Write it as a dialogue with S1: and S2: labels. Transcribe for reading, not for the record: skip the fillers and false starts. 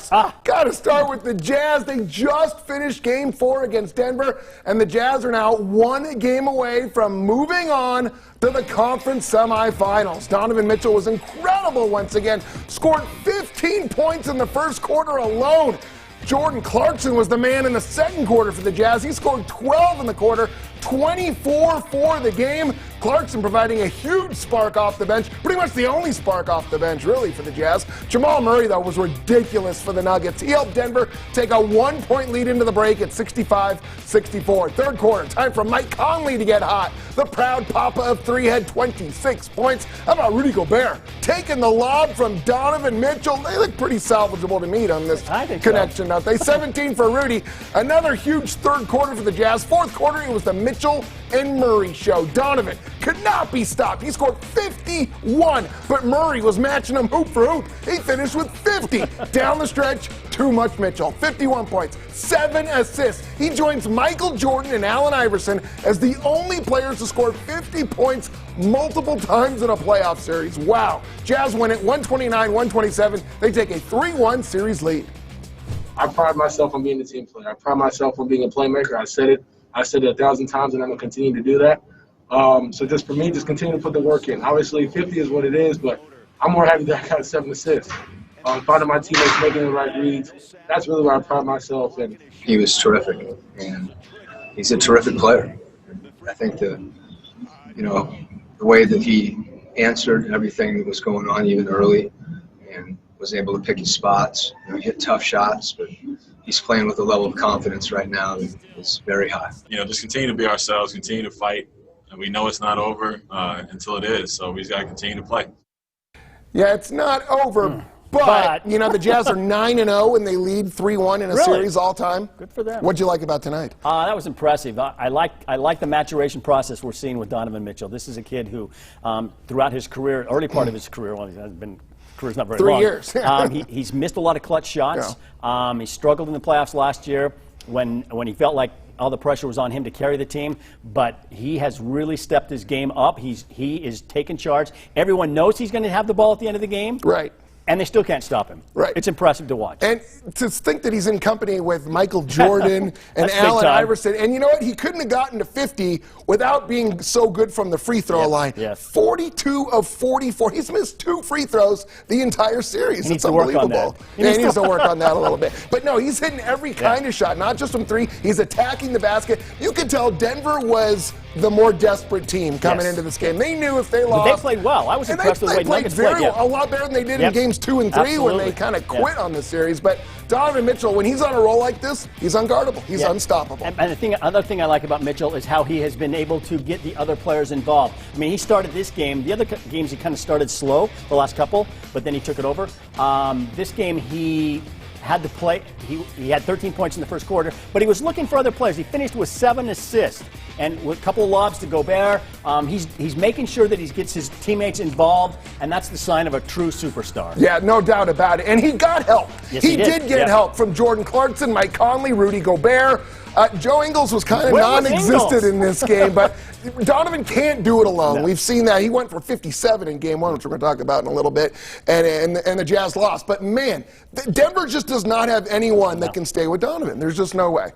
S1: Jazz. Got to start with the Jazz. They just finished Game 4 against Denver, and the Jazz are now one game away from moving on to the conference semifinals. Donovan Mitchell was incredible once again. Scored 15 points in the first quarter alone. Jordan Clarkson was the man in the second quarter for the Jazz. He scored 12 in the quarter, 24 for the game. Clarkson providing a huge spark off the bench, pretty much the only spark off the bench, really, for the Jazz. Jamal Murray, though, was ridiculous for the Nuggets. He helped Denver take a one-point lead into the break at 65-64. Third quarter, time for Mike Conley to get hot. The proud papa of three had 26 points. How about Rudy Gobert taking the lob from Donovan Mitchell? They look pretty salvageable to me on this connection, don't they? 17 for Rudy. Another huge third quarter for the Jazz. Fourth quarter, it was the Mitchell and Murray show. Donovan could not be stopped. He scored 51, but Murray was matching him hoop for hoop. He finished with 50. Down the stretch, too much Mitchell. 51 points, 7 assists. He joins Michael Jordan and Allen Iverson as the only players to score 50 points multiple times in a playoff series. Wow. Jazz win it 129-127. They take a 3-1 series lead.
S2: I pride myself on being a team player. I pride myself on being a playmaker. I said it 1,000 times, and I'm going to continue to do that. So just for me, just continue to put the work in. Obviously, 50 is what it is, but I'm more happy that I got 7 assists. Finding my teammates, making the right reads, that's really where I pride myself in.
S3: He was terrific, and he's a terrific player. I think the way that he answered everything that was going on even early and was able to pick his spots, hit tough shots, but he's playing with a level of confidence right now that is very high.
S4: Just continue to be ourselves, continue to fight. And we know it's not over until it is, so we just got to continue to play.
S1: Yeah, it's not over, but the Jazz are 9-0 and they lead 3-1 in a series all time.
S5: Good for them.
S1: What'd you like about tonight?
S5: That was impressive. I like the maturation process we're seeing with Donovan Mitchell. This is a kid who, throughout his career, early part of his career, well, he hasn't been. Career's not very
S1: 3
S5: long.
S1: years.
S5: He's missed a lot of clutch shots. Yeah. He struggled in the playoffs last year when he felt like all the pressure was on him to carry the team, but he has really stepped his game up. He is taking charge. Everyone knows he's going to have the ball at the end of the game.
S1: Right.
S5: And they still can't stop him.
S1: Right.
S5: It's impressive to watch.
S1: And to think that he's in company with Michael Jordan and Allen Iverson. And you know what? He couldn't have gotten to 50 without being so good from the free throw line.
S5: Yes.
S1: 42 of 44. He's missed 2 free throws the entire series. It's unbelievable. He needs to work on that a little bit. But no, he's hitting every kind of shot, not just from 3. He's attacking the basket. You could tell Denver was the more desperate team coming into this game. They knew if they lost.
S5: But they played well. I was impressed with the way Nuggets played.
S1: A lot better than they did in games 2 and 3 when they kind of quit on the series. But Donovan Mitchell, when he's on a roll like this, he's unguardable. He's unstoppable.
S5: And the other thing I like about Mitchell is how he has been able to get the other players involved. I mean, he started this game. The other games he kind of started slow, the last couple, but then he took it over. This game he had to play. He had 13 points in the first quarter, but he was looking for other players. He finished with 7 assists and with a couple of lobs to Gobert. He's making sure that he gets his teammates involved, and that's the sign of a true superstar.
S1: Yeah, no doubt about it. And he got help.
S5: Yes,
S1: he did get help from Jordan Clarkson, Mike Conley, Rudy Gobert. Joe Ingles was kind of non-existent in this game, but Donovan can't do it alone. We've seen that. He went for 57 in Game 1, which we're going to talk about in a little bit, and the Jazz lost. But, man, Denver just does not have anyone that can stay with Donovan. There's just no way.